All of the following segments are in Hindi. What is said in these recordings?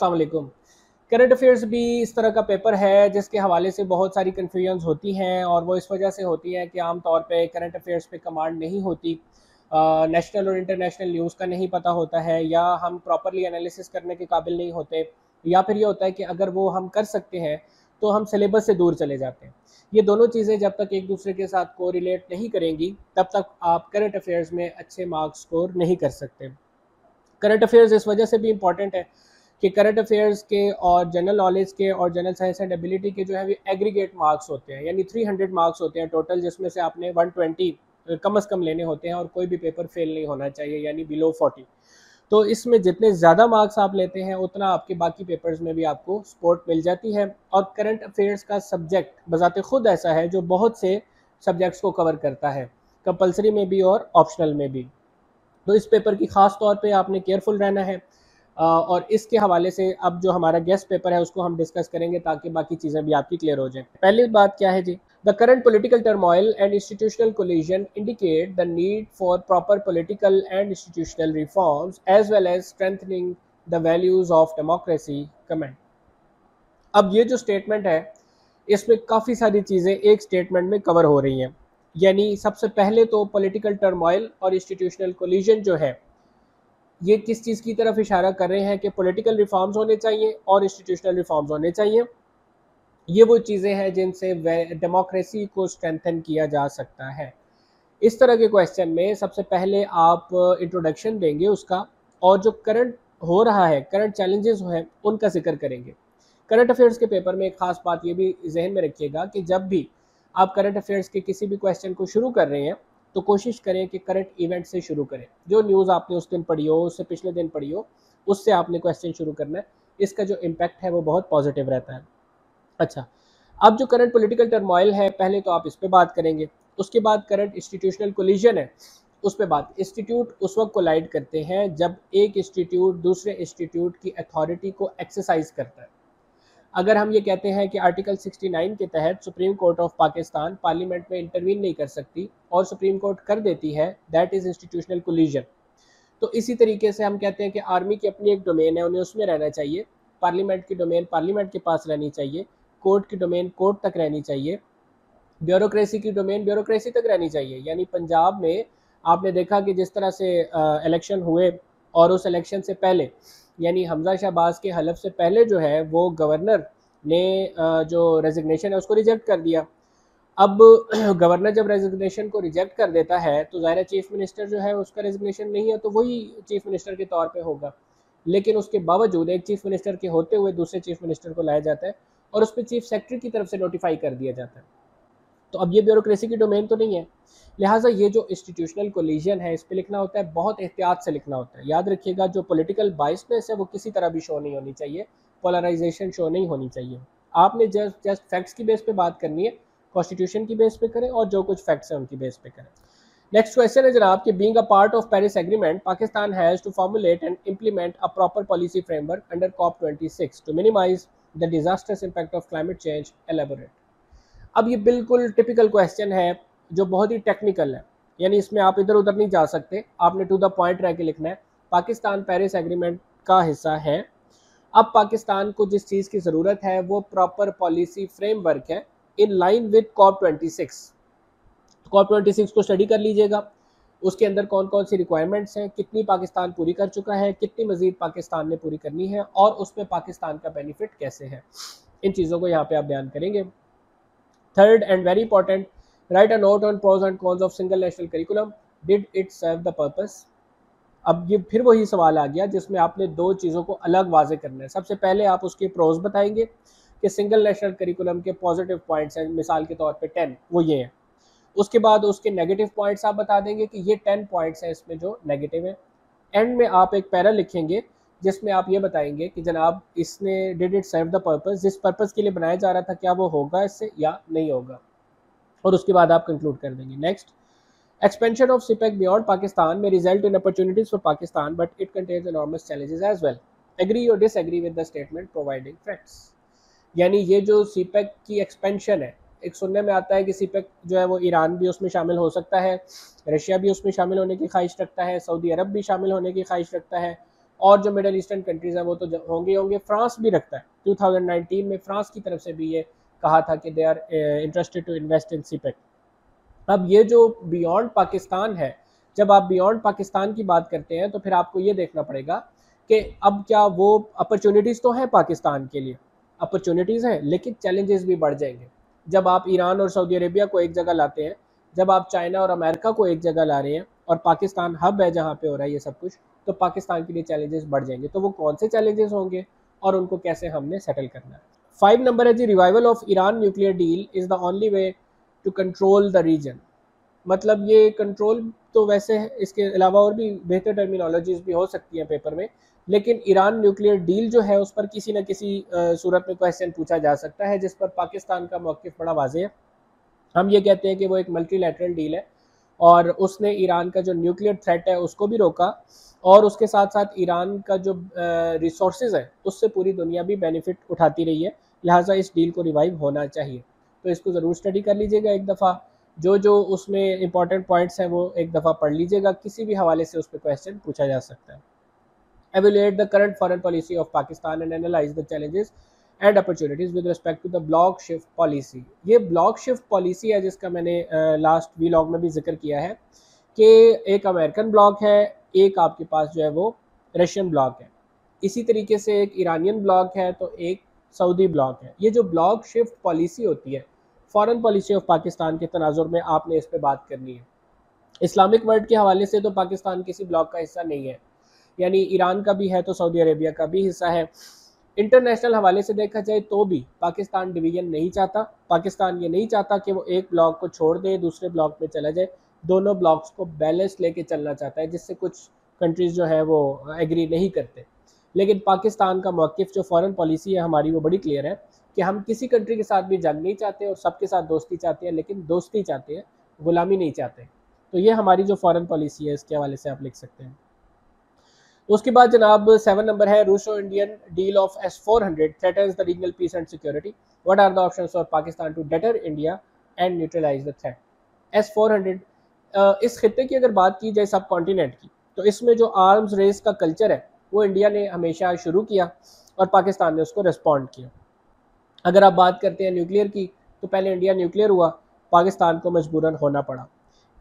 अस्सलाम वालेकुम। करंट अफेयर्स भी इस तरह का पेपर है जिसके हवाले से बहुत सारी कन्फ्यूजन्स होती हैं और वो इस वजह से होती है कि आम तौर पे करंट अफेयर्स पे कमांड नहीं होती, नेशनल और इंटरनेशनल न्यूज़ का नहीं पता होता है, या हम प्रॉपरली एनालिसिस करने के काबिल नहीं होते, या फिर ये होता है कि अगर वो हम कर सकते हैं तो हम सिलेबस से दूर चले जाते हैं। ये दोनों चीज़ें जब तक एक दूसरे के साथ को रिलेट नहीं करेंगी तब तक आप करंट अफेयर्स में अच्छे मार्क्स स्कोर नहीं कर सकते। करंट अफेयर्स इस वजह से भी इंपॉर्टेंट है कि करंट अफेयर्स के और जनरल नॉलेज के और जनरल साइंस एंड एबिलिटी के जो है वो एग्रीगेट मार्क्स होते हैं, यानी 300 मार्क्स होते हैं टोटल, जिसमें से आपने 120 कम अज़ कम लेने होते हैं और कोई भी पेपर फेल नहीं होना चाहिए, यानी बिलो 40। तो इसमें जितने ज़्यादा मार्क्स आप लेते हैं उतना आपके बाकी पेपर्स में भी आपको सपोर्ट मिल जाती है। और करंट अफेयर्स का सब्जेक्ट बजाते खुद ऐसा है जो बहुत से सब्जेक्ट्स को कवर करता है, कंपलसरी में भी और ऑप्शनल में भी। तो इस पेपर की ख़ास तौर पे आपने केयरफुल रहना है। और इसके हवाले से अब जो हमारा गेस्ट पेपर है उसको हम डिस्कस करेंगे ताकि बाकी चीज़ें भी आपकी क्लियर हो जाएं। पहली बात क्या है जी, the current political turmoil and institutional collision indicate the need for proper political and institutional reforms as well as strengthening the values of democracy comment. अब ये जो स्टेटमेंट है इसमें काफ़ी सारी चीज़ें एक स्टेटमेंट में कवर हो रही हैं। यानी सबसे पहले तो पॉलिटिकल टर्मोइल और इंस्टीट्यूशनल कोलिजन जो है ये किस चीज़ की तरफ इशारा कर रहे हैं कि पॉलिटिकल रिफॉर्म्स होने चाहिए और इंस्टीट्यूशनल रिफॉर्म्स होने चाहिए। ये वो चीज़ें हैं जिनसे डेमोक्रेसी को स्ट्रेंथन किया जा सकता है। इस तरह के क्वेश्चन में सबसे पहले आप इंट्रोडक्शन देंगे उसका, और जो करंट हो रहा है, करंट चैलेंजेस हैं उनका जिक्र करेंगे। करंट अफेयर्स के पेपर में एक ख़ास बात ये भी जहन में रखिएगा कि जब भी आप करंट अफेयर्स के किसी भी क्वेश्चन को शुरू कर रहे हैं तो कोशिश करें कि करंट इवेंट से शुरू करें। जो न्यूज़ आपने उस दिन पढ़ी हो, उससे पिछले दिन पढ़ी हो, उससे आपने क्वेश्चन शुरू करना है। इसका जो इम्पैक्ट है वो बहुत पॉजिटिव रहता है। अच्छा, अब जो करंट पॉलिटिकल टर्मोइल है पहले तो आप इस पे बात करेंगे। उसके बाद करंट इंस्टीट्यूशनल कोलिजन है, उस पे बात। इंस्टीट्यूट उस वक्त कोलाइड करते हैं जब एक इंस्टीट्यूट दूसरे इंस्टीट्यूट की अथॉरिटी को एक्सरसाइज करता है। अगर हम ये कहते हैं कि आर्टिकल 69 के तहत supreme court of Pakistan parliament में इंटरवीन नहीं कर सकती और सुप्रीम कोर्ट कर देती है, दैट इज़ इंस्टीट्यूशनल कोलिजन। तो इसी तरीके से हम कहते हैं कि आर्मी की अपनी एक डोमेन है, उन्हें उसमें रहना चाहिए। पार्लियामेंट की डोमेन पार्लियामेंट के पास रहनी चाहिए। कोर्ट की डोमेन कोर्ट तक रहनी चाहिए। ब्यूरोक्रेसी की डोमेन ब्यूरोक्रेसी तक रहनी चाहिए। यानी पंजाब में आपने देखा कि जिस तरह से इलेक्शन हुए और उस इलेक्शन से पहले, यानी हमजा शहबाज के हलफ से पहले जो है वो गवर्नर ने जो रेजिग्नेशन है उसको रिजेक्ट कर दिया। अब गवर्नर जब रेजिग्नेशन को रिजेक्ट कर देता है तो ज़ाहिर चीफ मिनिस्टर जो है उसका रेजिग्नेशन नहीं है तो वही चीफ मिनिस्टर के तौर पे होगा। लेकिन उसके बावजूद एक चीफ मिनिस्टर के होते हुए दूसरे चीफ मिनिस्टर को लाया जाता है और उस पर चीफ सेक्रेटरी की तरफ से नोटिफाई कर दिया जाता है। तो अब ये ब्यूरोक्रेसी की डोमेन तो नहीं है, लिहाजा ये जो इंस्टीट्यूशनल कोलिजन है इस पर लिखना होता है, बहुत एहतियात से लिखना होता है। याद रखिएगा जो पॉलिटिकल बाइसनेस है वो किसी तरह भी शो नहीं होनी चाहिए, पोलराइजेशन शो नहीं होनी चाहिए। आपने जस्ट फैक्ट्स की बेस पे बात करनी है, कॉन्स्टिट्यूशन की बेस पे करें और जो कुछ फैक्ट्स हैं उनकी बेस पे करें। नेक्स्ट क्वेश्चन है जनाब कि being a part of Paris agreement Pakistan has to formulate and implement a proper policy framework under COP26 to minimize the disasters impact of climate change. Elaborate. अब ये बिल्कुल टिपिकल क्वेश्चन है जो बहुत ही टेक्निकल है, यानी इसमें आप इधर उधर नहीं जा सकते, आपने टू द पॉइंट रह के लिखना है। पाकिस्तान पेरिस एग्रीमेंट का हिस्सा है। अब पाकिस्तान को जिस चीज़ की ज़रूरत है वो प्रॉपर पॉलिसी फ्रेमवर्क है in line with COP26। COP26 को स्टडी कर लीजिएगा, उसके अंदर कौन कौन सी रिक्वायरमेंट्स हैं, कितनी पाकिस्तान पूरी कर चुका है, कितनी मजीद पाकिस्तान ने पूरी करनी है और उसमें पाकिस्तान का बेनिफिट कैसे है, इन चीज़ों को यहाँ पे आप बयान करेंगे। Third and very important, write a note on pros and cons of single national curriculum, did it serve the purpose. अब ये फिर वही सवाल आ गया जिसमें आपने दो चीज़ों को अलग वाजे करना है। सबसे पहले आप उसके प्रोज बताएंगे कि सिंगल नेशनल करिकुलम के पॉजिटिव पॉइंट्स हैं, मिसाल के तौर पे 10 वो ये हैं। उसके बाद उसके नेगेटिव पॉइंट्स आप बता देंगे कि ये 10 पॉइंट्स हैं इसमें जो नेगेटिव है। एंड में आप एक पैरा लिखेंगे जिसमें आप ये बताएंगे कि जनाब इसने did it serve the purpose, जिस पर्पस के लिए बनाया जा रहा था क्या वो होगा इससे या नहीं होगा, और उसके बाद आप कंक्लूड कर देंगे। Next, expansion of CPEC beyond Pakistan may result in opportunities for Pakistan, but it contains enormous challenges as well. Agree or disagree with the statement providing facts। यानी ये जो CPEC की एक्सपेंशन है, एक सुनने में आता है कि CPEC जो है वो ईरान भी उसमें शामिल हो सकता है, रशिया भी उसमें शामिल होने की ख्वाहिश रखता है, सऊदी अरब भी शामिल होने की ख्वाहिश रखता है, और जो मिडल ईस्टर्न कंट्रीज़ हैं वो तो होंगे होंगे। फ्रांस भी रखता है, 2019 में फ्रांस की तरफ से भी ये कहा था कि they are interested to invest in CPEC. अब ये जो बियॉन्ड पाकिस्तान है, जब आप बियॉन्ड पाकिस्तान की बात करते हैं तो फिर आपको ये देखना पड़ेगा कि अब क्या वो अपॉर्चुनिटीज़ तो हैं पाकिस्तान के लिए, अपॉर्चुनिटीज़ हैं, लेकिन चैलेंजेस भी बढ़ जाएंगे। जब आप ईरान और सऊदी अरेबिया को एक जगह लाते हैं, जब आप चाइना और अमेरिका को एक जगह ला रहे हैं और पाकिस्तान हब है जहाँ पे हो रहा है ये सब कुछ, तो पाकिस्तान के लिए चैलेंजेस बढ़ जाएंगे। तो वो कौन से चैलेंजेस होंगे और उनको कैसे हमने सेटल करना है। 5 नंबर है जी, revival of Iran nuclear deal is the only way to control the region. मतलब ये कंट्रोल तो वैसे है, इसके अलावा और भी बेहतर टर्मिनोलॉजीज भी हो सकती हैं पेपर में, लेकिन ईरान न्यूक्लियर डील जो है उस पर किसी न किसी सूरत में क्वेश्चन पूछा जा सकता है, जिस पर पाकिस्तान का मौक़िफ़ बड़ा वाज़ेह है। हम ये कहते हैं कि वो एक मल्टीलैटरल डील है और उसने ईरान का जो न्यूक्लियर थ्रेट है उसको भी रोका, और उसके साथ साथ ईरान का जो रिसोर्सेज है उससे पूरी दुनिया भी बेनिफिट उठाती रही है। लिहाजा इस डील को रिवाइव होना चाहिए। तो इसको ज़रूर स्टडी कर लीजिएगा एक दफ़ा, जो जो उसमें इंपॉर्टेंट पॉइंट्स हैं वो एक दफ़ा पढ़ लीजिएगा, किसी भी हवाले से उस पर क्वेश्चन पूछा जा सकता है। Evaluate the current foreign policy of Pakistan and analyze the challenges and opportunities with respect to the block shift policy। ये block shift policy है जिसका मैंने लास्ट वीलॉग में भी जिक्र किया है कि एक अमेरिकन ब्लॉक है, एक आपके पास जो है वो रशियन ब्लॉक है, इसी तरीके से एक ईरानियन ब्लॉक है तो एक सऊदी ब्लॉक है। ये जो ब्लॉक शिफ्ट पॉलिसी होती है फॉरेन पॉलिसी ऑफ पाकिस्तान के तनाजुर में आपने इस पर बात करनी है। इस्लामिक वर्ल्ड के हवाले से तो पाकिस्तान किसी ब्लॉक का हिस्सा नहीं है, यानी ईरान का भी है तो सऊदी अरेबिया का भी हिस्सा है। इंटरनेशनल हवाले से देखा जाए तो भी पाकिस्तान डिवीजन नहीं चाहता। पाकिस्तान ये नहीं चाहता कि वो एक ब्लॉक को छोड़ दे दूसरे ब्लॉक में चला जाए, दोनों ब्लॉक्स को बैलेंस लेके चलना चाहता है, जिससे कुछ कंट्रीज़ जो है वो एग्री नहीं करते। लेकिन पाकिस्तान का मौक़िफ़ जो फॉरेन पॉलिसी है हमारी वो बड़ी क्लियर है कि हम किसी कंट्री के साथ भी जंग नहीं चाहते और सबके साथ दोस्ती चाहते हैं, लेकिन दोस्ती चाहते हैं, गुलामी नहीं चाहते। तो ये हमारी जो फॉरेन पॉलिसी है इसके हवाले से आप लिख सकते हैं। उसके बाद जनाब 7 नंबर है, Russo Indian deal of S-400 threatens the regional peace and security, what are the options for Pakistan to deter India and neutralize the threat. S-400 इस खित्ते की अगर बात की जाए सब कॉन्टिनेंट की, तो इसमें जो आर्म्स रेस का कल्चर है वो इंडिया ने हमेशा शुरू किया और पाकिस्तान ने उसको रिस्पॉन्ड किया। अगर आप बात करते हैं न्यूक्लियर की, तो पहले इंडिया न्यूक्लियर हुआ, पाकिस्तान को मजबूरन होना पड़ा।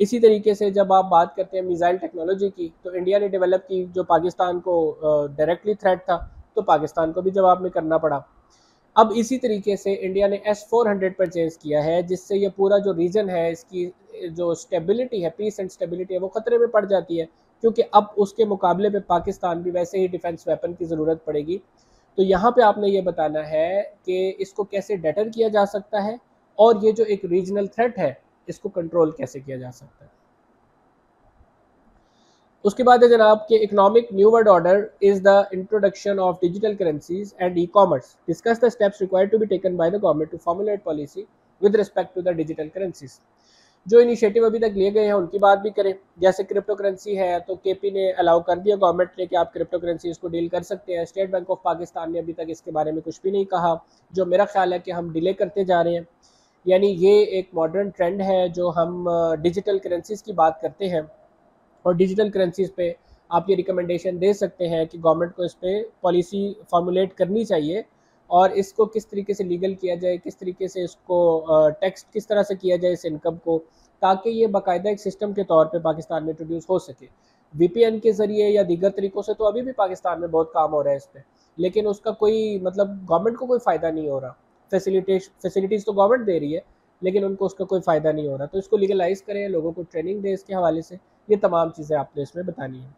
इसी तरीके से जब आप बात करते हैं मिसाइल टेक्नोलॉजी की, तो इंडिया ने डेवलप की जो पाकिस्तान को डायरेक्टली थ्रेट था, तो पाकिस्तान को भी जवाब में करना पड़ा। अब इसी तरीके से इंडिया ने S-400 परचेज किया है, जिससे ये पूरा जो रीजन है इसकी जो स्टेबिलिटी है, पीस एंड स्टेबिलिटी है, वो ख़तरे में पड़ जाती है, क्योंकि अब उसके मुकाबले पे पाकिस्तान भी वैसे ही डिफेंस वेपन की ज़रूरत पड़ेगी। तो यहाँ पे आपने ये बताना है कि इसको कैसे डेटर किया जा सकता है और ये जो एक रीजनल थ्रेट है इसको कंट्रोल कैसे किया जा सकता है। उसके बाद है जनाब के economic new world order is the introduction of digital currencies and e-commerce, discuss the steps required to be taken by the government to formulate policy with respect to the digital currencies. जो इनिशिएटिव अभी तक लिए गए हैं उनकी बात भी करें। जैसे क्रिप्टो करेंसी है तो केपी ने अलाउ कर दिया गवर्नमेंट ने कि आप क्रिप्टो करेंसी इसको डील कर सकते हैं। स्टेट बैंक ऑफ पाकिस्तान ने अभी तक इसके बारे में कुछ भी नहीं कहा, जो मेरा ख्याल है कि हम डिले करते जा रहे हैं। यानी ये एक मॉडर्न ट्रेंड है जो हम डिजिटल करेंसीज़ की बात करते हैं, और डिजिटल करेंसीज़ पे आप ये रिकमेंडेशन दे सकते हैं कि गवर्नमेंट को इस पर पॉलिसी फार्मूलेट करनी चाहिए और इसको किस तरीके से लीगल किया जाए, किस तरीके से इसको टैक्स किस तरह से किया जाए इस इनकम को, ताकि ये बाकायदा एक सिस्टम के तौर पे पाकिस्तान में इंट्रोड्यूस हो सके। VPN के ज़रिए या दीगर तरीक़ों से तो अभी भी पाकिस्तान में बहुत काम हो रहा है इस पर, लेकिन उसका कोई मतलब गवर्नमेंट को कोई फ़ायदा नहीं हो रहा। फैसिलिटीज़ तो गवर्नमेंट दे रही है लेकिन उनको उसका कोई फ़ायदा नहीं हो रहा। तो इसको लीगलाइज़ करें, लोगों को ट्रेनिंग दें इसके हवाले से, ये तमाम चीज़ें आपने इसमें बतानी है।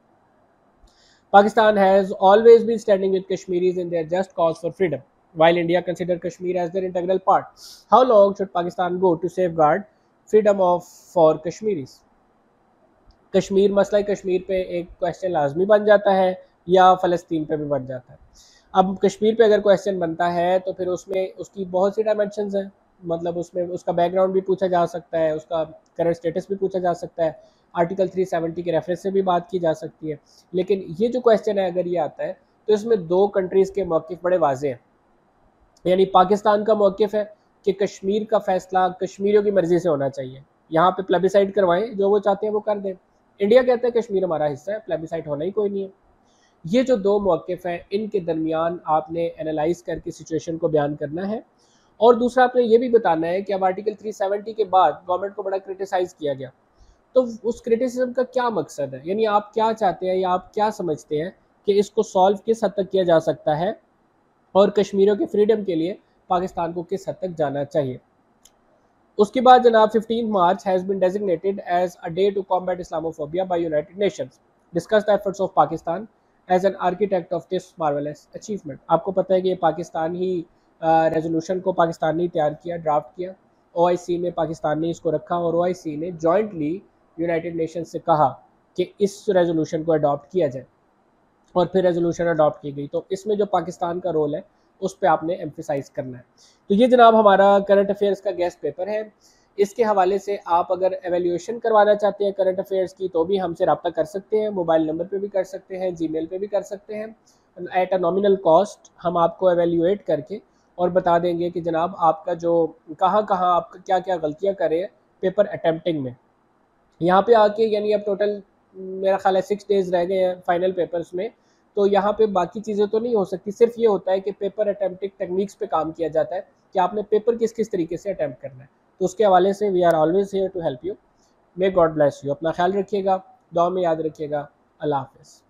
Pakistan has always been standing with Kashmiris in their just cause for freedom, while India consider Kashmir as their integral part. How long should Pakistan go to safeguard freedom of for Kashmiris? Kashmir मसला कश्मीर पे एक क्वेश्चन लाजमी बन जाता है या फ़लस्तीन पे भी बन जाता है। अब कश्मीर पे अगर क्वेश्चन बनता है तो फिर उसमें उसकी बहुत सी डायमेंशंस हैं, मतलब उसमें उसका बैकग्राउंड भी पूछा जा सकता है, उसका करंट स्टेटस भी पूछा जा सकता है, आर्टिकल 370 के रेफरेंस से भी बात की जा सकती है। लेकिन ये जो क्वेश्चन है अगर ये आता है तो इसमें दो कंट्रीज़ के मौक़िफ़ बड़े वाज़े हैं। यानी पाकिस्तान का मौक़िफ़ है कि कश्मीर का फ़ैसला कश्मीरियों की मर्ज़ी से होना चाहिए, यहाँ पे प्लेबिसाइड करवाएं, जो वो चाहते हैं वो कर दें। इंडिया कहता है कश्मीर हमारा हिस्सा है, प्लेबिसाइड होना ही कोई नहीं है। ये जो दो मौक़िफ़ हैं, इनके दरमियान आपने एनालाइज़ करके सिचुएशन को बयान करना है। और दूसरा आपने ये भी बताना है कि अब आर्टिकल 370 के बाद गवर्नमेंट को बड़ा क्रिटिसाइज़ किया गया, तो उस क्रिटिसिज्म का क्या मकसद है? यानी आप क्या चाहते हैं या आप क्या समझते हैं कि इसको सॉल्व किस हद तक किया जा सकता है और कश्मीरियों के फ्रीडम के लिए पाकिस्तान को किस हद तक जाना चाहिए? उसके बाद जनाब 15 March has been designated as a day to combat Islamophobia by United Nations, discuss the efforts of Pakistan as an architect of this marvellous achievement. आपको पता है कि ये पाकिस्तान ही रेजोल्यूशन को पाकिस्तान ने तैयार किया, ड्राफ्ट किया, ओआईसी में पाकिस्तान ने इसको रखा और ओआईसी ने जॉइंटली यूनाइटेड नेशन से कहा कि इस रेजोल्यूशन को अडॉप्ट किया जाए और फिर रेजोल्यूशन अडॉप्ट की गई। तो इसमें जो पाकिस्तान का रोल है उस पर आपने एम्फेसाइज करना है। तो ये जनाब हमारा करंट अफेयर्स का गेस्ट पेपर है। इसके हवाले से आप अगर एवेल्यूएशन करवाना चाहते हैं करंट अफेयर्स की तो भी हमसे रब्ता कर सकते हैं, मोबाइल नंबर पे भी कर सकते हैं, जीमेल पे भी कर सकते हैं। एट अ नॉमिनल कॉस्ट हम आपको एवेल्यूएट करके और बता देंगे कि जनाब आपका जो कहाँ कहाँ आप क्या क्या गलतियाँ कर रहे हैं पेपर अटैम्प्टिंग में। यहाँ पे आके यानी अब टोटल मेरा ख्याल है 6 डेज़ रह गए हैं फाइनल पेपर्स में, तो यहाँ पे बाकी चीज़ें तो नहीं हो सकती, सिर्फ ये होता है कि पेपर अटैम्प्टिंग टेक्निक्स पे काम किया जाता है कि आपने पेपर किस किस तरीके से अटैम्प्ट करना है। तो उसके हवाले से we are always here to help you. May God bless you. अपना ख्याल रखिएगा, दुआ में याद रखिएगा। अल्लाह हाफ़िज़।